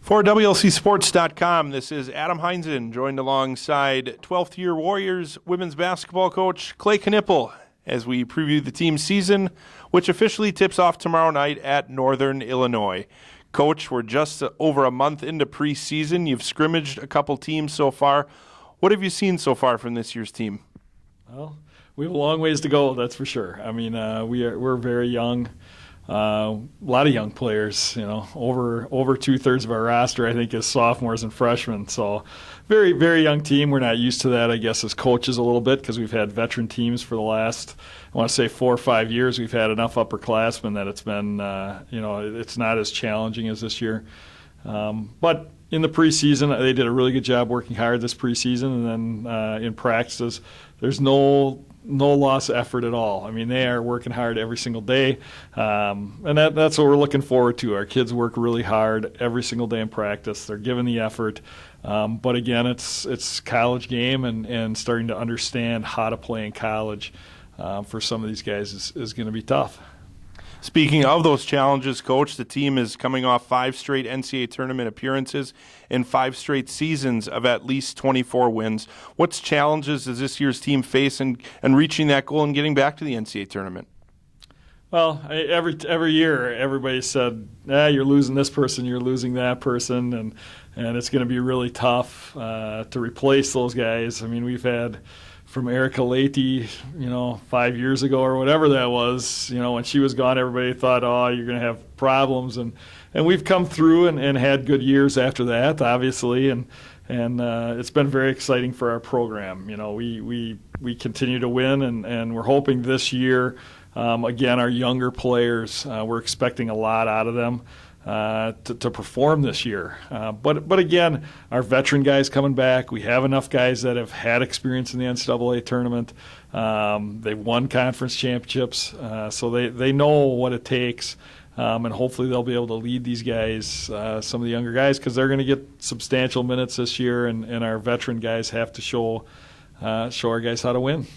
For WLCSports.com, this is Adam Heinzen, joined alongside 12th year Warriors women's basketball coach Clay Knipple as we preview the team's season, which officially tips off tomorrow night at Northern Illinois. Coach, we're just over a month into preseason. You've scrimmaged a couple teams so far. What have you seen so far from this year's team? Well, we have a long ways to go, that's for sure. I mean, we're very young. A lot of young players, over 2/3 of our roster, I think, is sophomores and freshmen. So very, very young team. We're not used to that, I guess, as coaches a little bit because we've had veteran teams for the last, I want to say 4 or 5 years. We've had enough upperclassmen that it's been, it's not as challenging as this year. But in the preseason, they did a really good job working hard this preseason. And then in practices, there's no loss effort at all. I mean, they are working hard every single day, and that's what we're looking forward to. Our kids work really hard every single day in practice. They're giving the effort, but again, it's college game, and starting to understand how to play in college for some of these guys is going to be tough. Speaking of those challenges, Coach, the team is coming off 5 straight NCAA tournament appearances and 5 straight seasons of at least 24 wins. What challenges does this year's team face in reaching that goal and getting back to the NCAA tournament? Well, every year everybody said, you're losing this person, you're losing that person, and it's going to be really tough to replace those guys. I mean, we've had from Erica Leite, 5 years ago or whatever that was, when she was gone, everybody thought, you're going to have problems. And we've come through and had good years after that, obviously. And it's been very exciting for our program. We continue to win, and we're hoping this year, again, our younger players, we're expecting a lot out of them. To perform this year. But again, our veteran guys coming back, we have enough guys that have had experience in the NCAA tournament. They've won conference championships, so they know what it takes, and hopefully they'll be able to lead these guys, some of the younger guys, because they're going to get substantial minutes this year, and our veteran guys have to show our guys how to win.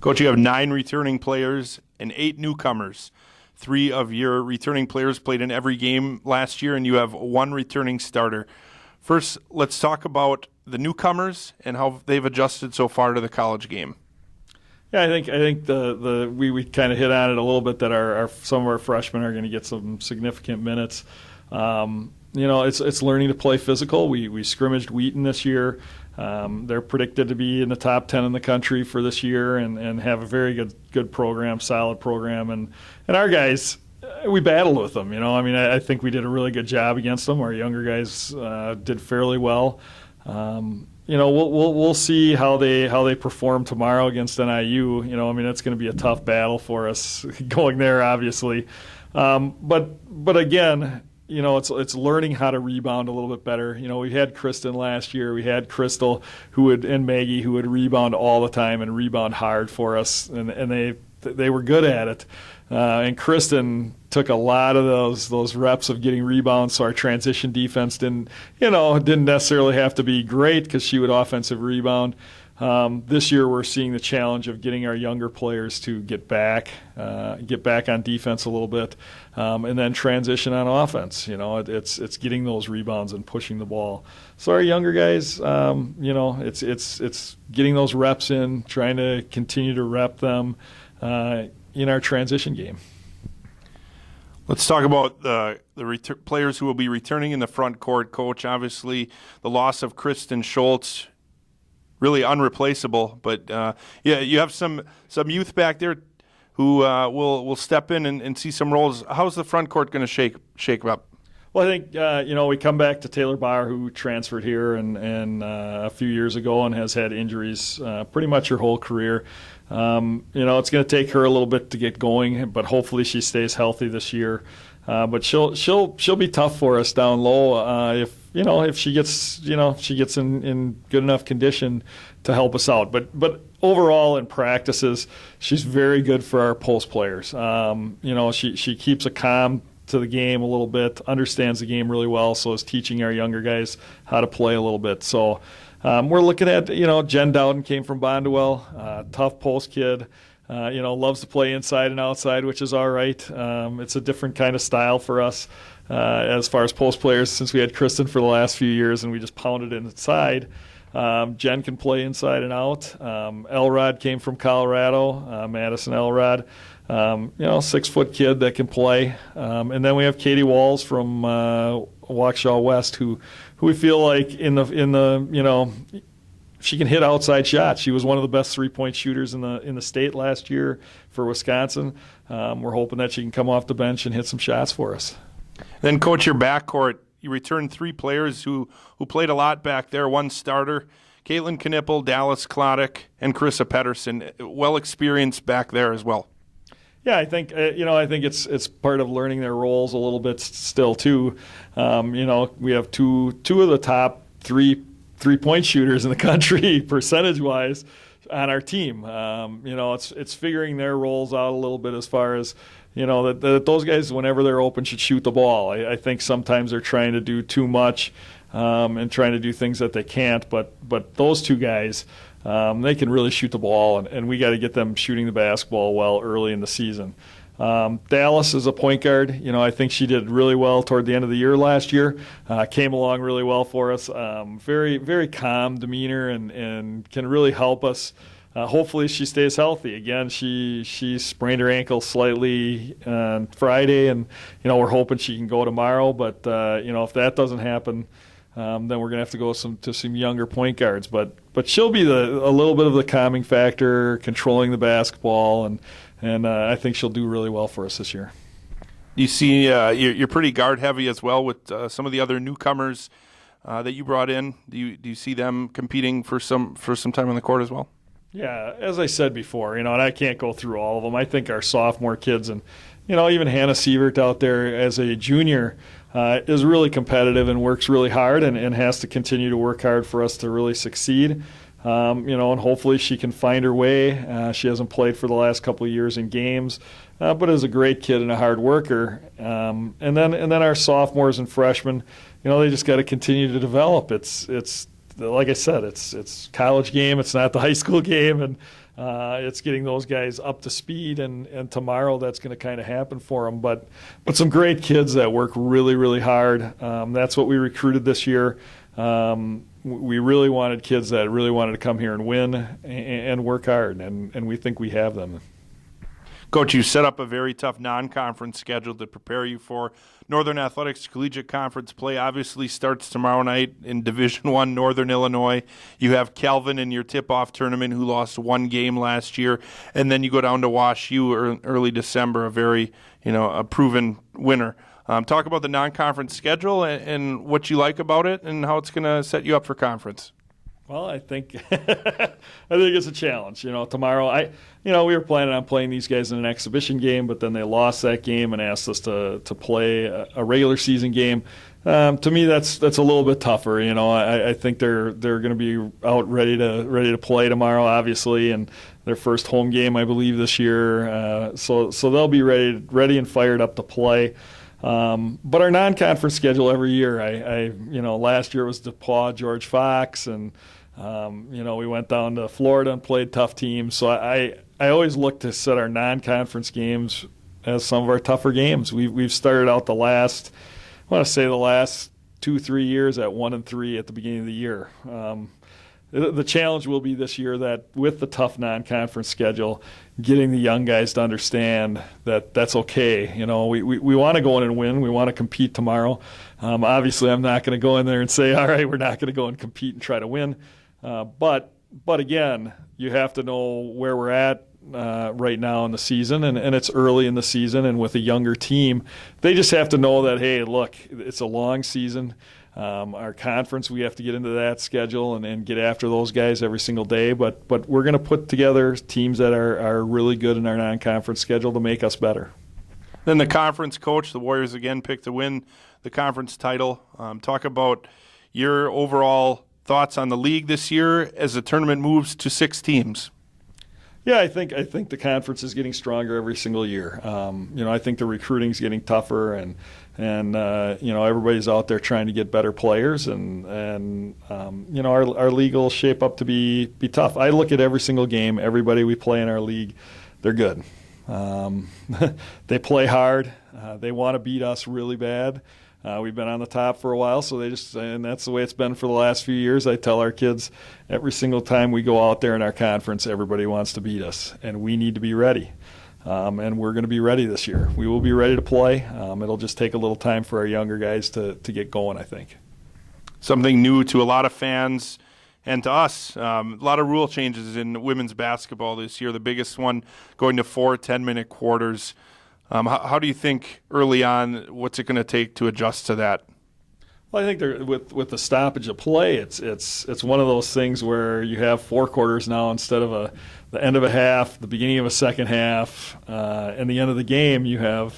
Coach, you have 9 returning players and 8 newcomers. 3 of your returning players played in every game last year, and you have 1 returning starter. First, let's talk about the newcomers and how they've adjusted so far to the college game. Yeah, I think we kind of hit on it a little bit that our some of our freshmen are going to get some significant minutes. It's learning to play physical. We scrimmaged Wheaton this year. They're predicted to be in the top 10 in the country for this year and have a very good program, solid program. And our guys, we battled with them. I think we did a really good job against them. Our younger guys did fairly well. We'll see how they perform tomorrow against NIU. It's going to be a tough battle for us going there, obviously. But again, it's learning how to rebound a little bit better. We had Kristen last year. We had Crystal and Maggie who would rebound all the time and rebound hard for us, and they were good at it. And Kristen took a lot of those reps of getting rebounds, so our transition defense didn't necessarily have to be great because she would offensive rebound. This year we're seeing the challenge of getting our younger players to get back on defense a little bit, and then transition on offense. It's getting those rebounds and pushing the ball. So our younger guys, it's getting those reps in, trying to continue to rep them in our transition game. Let's talk about the players who will be returning in the front court, Coach. Obviously, the loss of Kristen Schultz, really unreplaceable. But you have some youth back there who will step in and see some roles. How's the front court going to shake up? Well, I think we come back to Taylor Bauer, who transferred here and a few years ago and has had injuries pretty much her whole career. It's going to take her a little bit to get going, but hopefully she stays healthy this year. But she'll be tough for us down low if she gets in good enough condition to help us out. But overall in practices, she's very good for our post players. She keeps a calm to the game a little bit, understands the game really well, so is teaching our younger guys how to play a little bit. So we're looking at, Jen Dowden came from Bondwell, tough post kid. loves to play inside and outside, which is all right. It's a different kind of style for us as far as post players, since we had Kristen for the last few years and we just pounded it inside. Jen can play inside and out. Elrod came from Colorado, Madison Elrod. 6-foot kid that can play. And then we have Katie Walls from Waukesha West, who we feel like in the she can hit outside shots. She was one of the best 3-point shooters in the state last year for Wisconsin. We're hoping that she can come off the bench and hit some shots for us. Then, Coach, your backcourt, you returned 3 players who played a lot back there. One starter, Caitlin Knipple, Dallas Klodek, and Carissa Pedersen. Well experienced back there as well. Yeah, I think it's part of learning their roles a little bit still too. We have two of the top 3-point shooters in the country percentage-wise on our team. It's figuring their roles out a little bit as far as that those guys, whenever they're open, should shoot the ball. I think sometimes they're trying to do too much and trying to do things that they can't. But those 2 guys, they can really shoot the ball, and we got to get them shooting the basketball well early in the season. Dallas is a point guard. I think she did really well toward the end of the year last year. Came along really well for us. Very, very calm demeanor and can really help us. Hopefully she stays healthy. Again, she sprained her ankle slightly on Friday, and we're hoping she can go tomorrow. But if that doesn't happen, then we're gonna have to go to some younger point guards. But she'll be a little bit of the calming factor, controlling the basketball, and I think she'll do really well for us this year. You see, you're pretty guard heavy as well with some of the other newcomers that you brought in. Do you see them competing for some time on the court as well? Yeah, as I said before, and I can't go through all of them. I think our sophomore kids and, even Hannah Sievert out there as a junior is really competitive and works really hard and has to continue to work hard for us to really succeed. And hopefully she can find her way. She hasn't played for the last couple of years in games, but is a great kid and a hard worker. And then our sophomores and freshmen, they just got to continue to develop. It's like I said, it's college game. It's not the high school game, and it's getting those guys up to speed. And tomorrow that's going to kind of happen for them. But some great kids that work really, really hard. That's what we recruited this year. We really wanted kids that really wanted to come here and win and work hard, and we think we have them. Coach, you set up a very tough non-conference schedule to prepare you for Northern Athletics Collegiate Conference play. Obviously starts tomorrow night in Division I, Northern Illinois. You have Calvin in your tip-off tournament, who lost 1 game last year, and then you go down to Wash U early December, a very, a proven winner. Talk about the non-conference schedule and what you like about it and how it's going to set you up for conference. Well, I think it's a challenge. Tomorrow, we were planning on playing these guys in an exhibition game, but then they lost that game and asked us to play a regular season game. To me, that's a little bit tougher. I think they're going to be out ready to play tomorrow, obviously, and their first home game, I believe, this year. So they'll be ready and fired up to play. But our non-conference schedule every year, last year was DePauw, George Fox, and we went down to Florida and played tough teams. So I always look to set our non-conference games as some of our tougher games. We've started out the last 2-3 years at 1-3 at the beginning of the year. The challenge will be this year that with the tough non-conference schedule, getting the young guys to understand that that's okay. We want to go in and win. We want to compete tomorrow. Obviously, I'm not going to go in there and say, all right, we're not going to go and compete and try to win. But again, you have to know where we're at right now in the season, and it's early in the season, and with a younger team, they just have to know that, hey, look, it's a long season. Our conference, we have to get into that schedule and get after those guys every single day. But we're going to put together teams that are really good in our non-conference schedule to make us better. Then the conference, Coach, the Warriors again picked to win the conference title. Talk about your overall thoughts on the league this year as the tournament moves to 6 teams. Yeah, I think the conference is getting stronger every single year. I think the recruiting is getting tougher, and everybody's out there trying to get better players, and our league will shape up to be tough. I look at every single game, everybody we play in our league. they're good. They play hard. They want to beat us really bad. We've been on the top for a while, so and that's the way it's been for the last few years. I tell our kids every single time we go out there in our conference, everybody wants to beat us, and we need to be ready. And we're going to be ready this year. We will be ready to play. It'll just take a little time for our younger guys to get going, I think. Something new to a lot of fans and to us. A lot of rule changes in women's basketball this year. The biggest one going to 4 10-minute quarters. How do you think early on, what's it going to take to adjust to that? Well, I think with the stoppage of play, it's one of those things where you have 4 quarters now instead of the end of a half, the beginning of a second half, and the end of the game. You got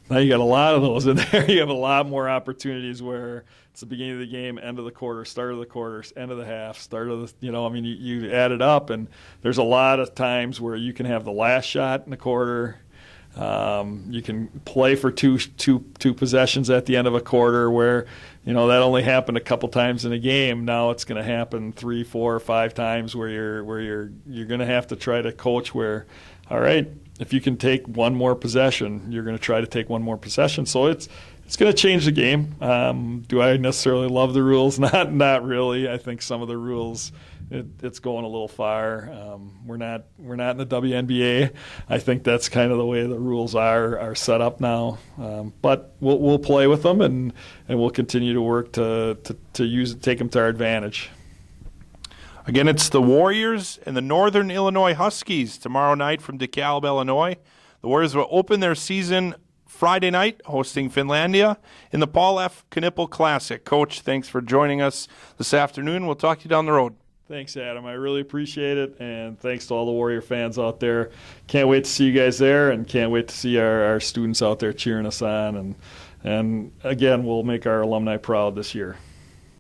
a lot of those in there. You have a lot more opportunities where it's the beginning of the game, end of the quarter, start of the quarter, end of the half, start of the, you add it up, and there's a lot of times where you can have the last shot in the quarter. You can play for two possessions at the end of a quarter where, that only happened a couple times in a game. Now it's going to happen 3, 4, 5 times where you're going to have to try to coach where, all right, if you can take one more possession, you're going to try to take one more possession. So it's going to change the game. Do I necessarily love the rules? Not really. I think some of the rules, it's going a little far. We're not in the WNBA. I think that's kind of the way the rules are set up now. But we'll play with them and we'll continue to work to take them to our advantage. Again, it's the Warriors and the Northern Illinois Huskies tomorrow night from DeKalb, Illinois. The Warriors will open their season Friday night, hosting Finlandia in the Paul F. Knipple Classic. Coach, thanks for joining us this afternoon. We'll talk to you down the road. Thanks, Adam. I really appreciate it, and thanks to all the Warrior fans out there. Can't wait to see you guys there, and can't wait to see our students out there cheering us on. And again, we'll make our alumni proud this year.